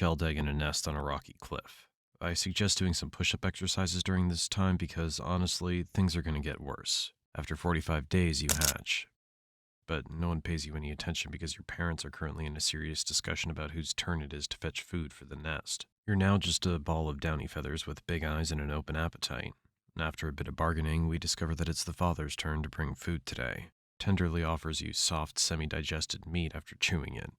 shelled egg in a nest on a rocky cliff. I suggest doing some push-up exercises during this time because honestly, things are going to get worse. After 45 days, you hatch. But no one pays you any attention because your parents are currently in a serious discussion about whose turn it is to fetch food for the nest. You're now just a ball of downy feathers with big eyes and an open appetite. After a bit of bargaining, we discover that it's the father's turn to bring food today. Tenderly offers you soft, semi-digested meat after chewing it.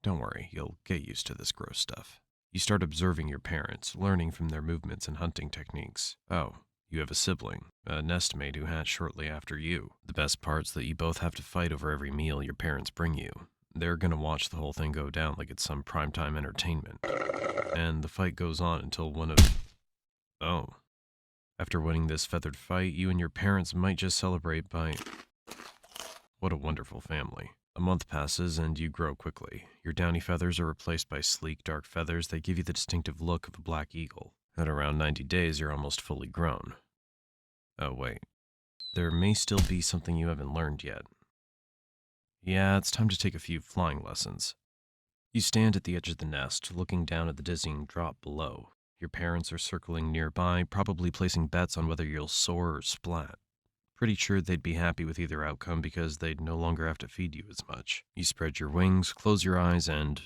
Don't worry, you'll get used to this gross stuff. You start observing your parents, learning from their movements and hunting techniques. Oh, you have a sibling, a nestmate who hatched shortly after you. The best part's that you both have to fight over every meal your parents bring you. They're gonna watch the whole thing go down like it's some primetime entertainment. And the fight goes on until one of... Oh. After winning this feathered fight, you and your parents might just celebrate by... What a wonderful family. A month passes and you grow quickly. Your downy feathers are replaced by sleek, dark feathers that give you the distinctive look of a black eagle. At around 90 days, you're almost fully grown. Oh, wait. There may still be something you haven't learned yet. Yeah, it's time to take a few flying lessons. You stand at the edge of the nest, looking down at the dizzying drop below. Your parents are circling nearby, probably placing bets on whether you'll soar or splat. Pretty sure they'd be happy with either outcome because they'd no longer have to feed you as much. You spread your wings, close your eyes, and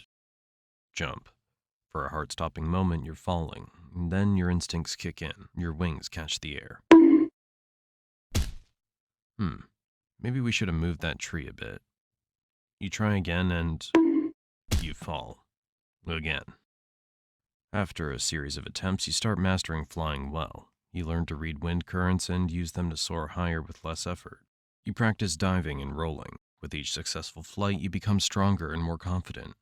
jump. For a heart-stopping moment, you're falling. And then your instincts kick in. Your wings catch the air. Maybe we should have moved that tree a bit. You try again and you fall. Again. After a series of attempts, you start mastering flying well. You learn to read wind currents and use them to soar higher with less effort. You practice diving and rolling. With each successful flight, you become stronger and more confident.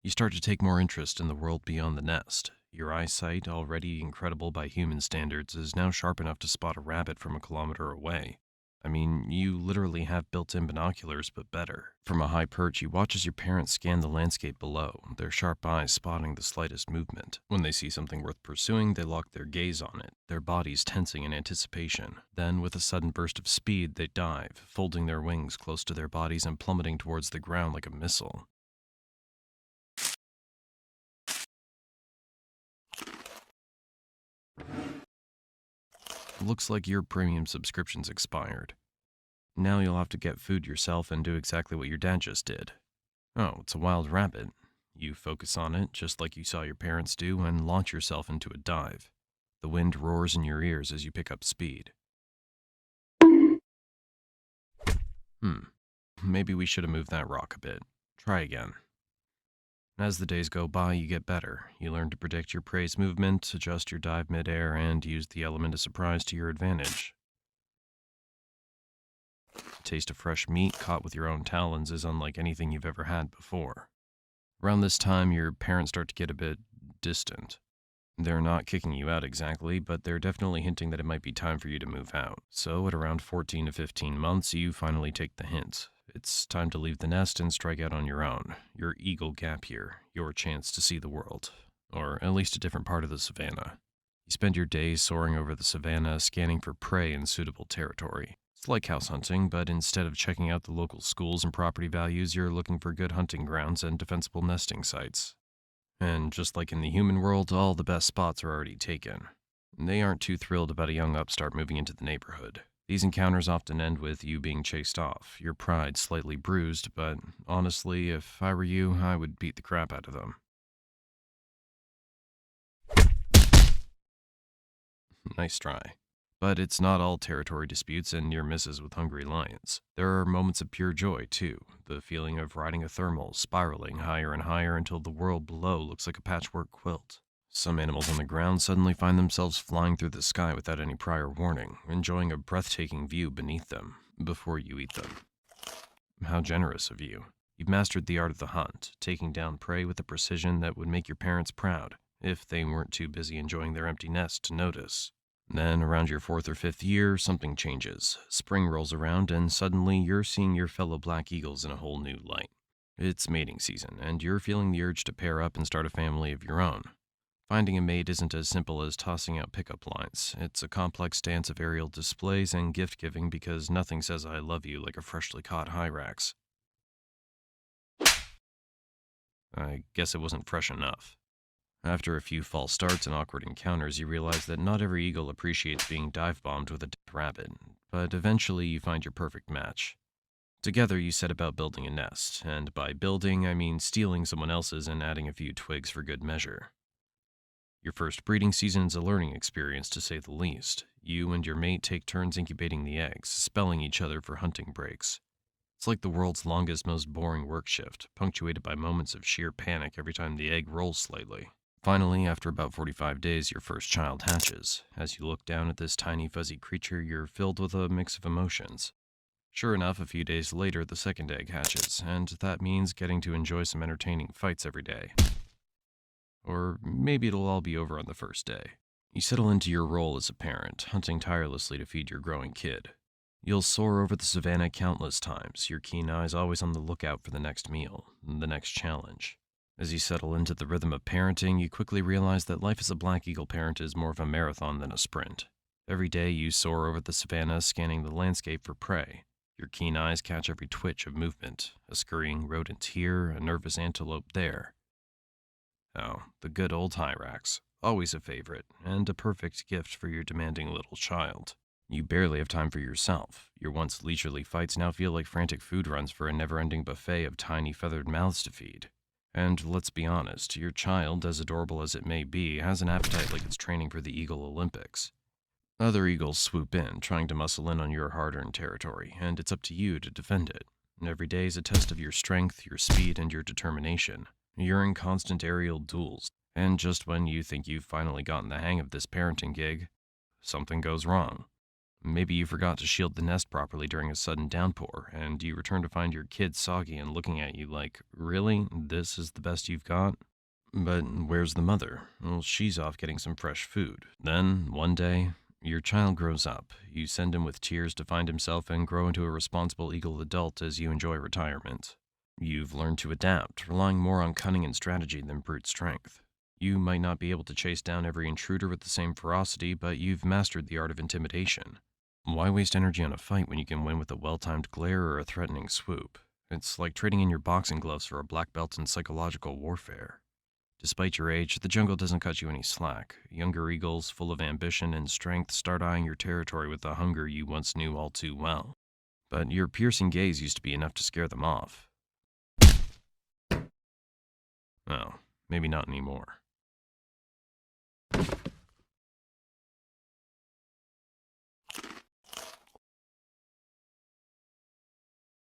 You start to take more interest in the world beyond the nest. Your eyesight, already incredible by human standards, is now sharp enough to spot a rabbit from a kilometer away. I mean, you literally have built-in binoculars, but better. From a high perch, you watch as your parents scan the landscape below, their sharp eyes spotting the slightest movement. When they see something worth pursuing, they lock their gaze on it, their bodies tensing in anticipation. Then, with a sudden burst of speed, they dive, folding their wings close to their bodies and plummeting towards the ground like a missile. Looks like your premium subscription's expired. Now you'll have to get food yourself and do exactly what your dad just did. Oh, it's a wild rabbit. You focus on it, just like you saw your parents do, and launch yourself into a dive. The wind roars in your ears as you pick up speed. Maybe we should have moved that rock a bit. Try again. As the days go by, you get better. You learn to predict your prey's movement, adjust your dive midair, and use the element of surprise to your advantage. The taste of fresh meat caught with your own talons is unlike anything you've ever had before. Around this time, your parents start to get a bit distant. They're not kicking you out exactly, but they're definitely hinting that it might be time for you to move out. So at around 14 to 15 months, you finally take the hint. It's time to leave the nest and strike out on your own. Your eagle gap year, your chance to see the world. Or at least a different part of the savannah. You spend your days soaring over the savannah, scanning for prey in suitable territory. It's like house hunting, but instead of checking out the local schools and property values, you're looking for good hunting grounds and defensible nesting sites. And just like in the human world, all the best spots are already taken. They aren't too thrilled about a young upstart moving into the neighborhood. These encounters often end with you being chased off, your pride slightly bruised, but honestly, if I were you, I would beat the crap out of them. Nice try. But it's not all territory disputes and near misses with hungry lions. There are moments of pure joy, too. The feeling of riding a thermal, spiraling higher and higher until the world below looks like a patchwork quilt. Some animals on the ground suddenly find themselves flying through the sky without any prior warning, enjoying a breathtaking view beneath them, before you eat them. How generous of you. You've mastered the art of the hunt, taking down prey with a precision that would make your parents proud, if they weren't too busy enjoying their empty nest to notice. Then, around your 4th or 5th year, something changes. Spring rolls around, and suddenly you're seeing your fellow black eagles in a whole new light. It's mating season, and you're feeling the urge to pair up and start a family of your own. Finding a mate isn't as simple as tossing out pickup lines. It's a complex dance of aerial displays and gift-giving because nothing says I love you like a freshly caught hyrax. I guess it wasn't fresh enough. After a few false starts and awkward encounters, you realize that not every eagle appreciates being dive-bombed with a dead rabbit, but eventually you find your perfect match. Together, you set about building a nest, and by building, I mean stealing someone else's and adding a few twigs for good measure. Your first breeding season is a learning experience, to say the least. You and your mate take turns incubating the eggs, spelling each other for hunting breaks. It's like the world's longest, most boring work shift, punctuated by moments of sheer panic every time the egg rolls slightly. Finally, after about 45 days, your first child hatches. As you look down at this tiny, fuzzy creature, you're filled with a mix of emotions. Sure enough, a few days later, the second egg hatches, and that means getting to enjoy some entertaining fights every day. Or maybe it'll all be over on the first day. You settle into your role as a parent, hunting tirelessly to feed your growing kid. You'll soar over the savannah countless times, your keen eyes always on the lookout for the next meal, the next challenge. As you settle into the rhythm of parenting, you quickly realize that life as a black eagle parent is more of a marathon than a sprint. Every day you soar over the savannah, scanning the landscape for prey. Your keen eyes catch every twitch of movement, a scurrying rodent here, a nervous antelope there. Oh, the good old hyrax, always a favorite, and a perfect gift for your demanding little child. You barely have time for yourself. Your once leisurely fights now feel like frantic food runs for a never-ending buffet of tiny feathered mouths to feed. And let's be honest, your child, as adorable as it may be, has an appetite like it's training for the Eagle Olympics. Other eagles swoop in, trying to muscle in on your hard-earned territory, and it's up to you to defend it. Every day is a test of your strength, your speed, and your determination. You're in constant aerial duels, and just when you think you've finally gotten the hang of this parenting gig, something goes wrong. Maybe you forgot to shield the nest properly during a sudden downpour, and you return to find your kid soggy and looking at you like, really? This is the best you've got? But where's the mother? Well, she's off getting some fresh food. Then, one day, your child grows up. You send him with tears to find himself and grow into a responsible eagle adult as you enjoy retirement. You've learned to adapt, relying more on cunning and strategy than brute strength. You might not be able to chase down every intruder with the same ferocity, but you've mastered the art of intimidation. Why waste energy on a fight when you can win with a well-timed glare or a threatening swoop? It's like trading in your boxing gloves for a black belt in psychological warfare. Despite your age, the jungle doesn't cut you any slack. Younger eagles, full of ambition and strength, start eyeing your territory with the hunger you once knew all too well. But your piercing gaze used to be enough to scare them off. Oh, maybe not anymore.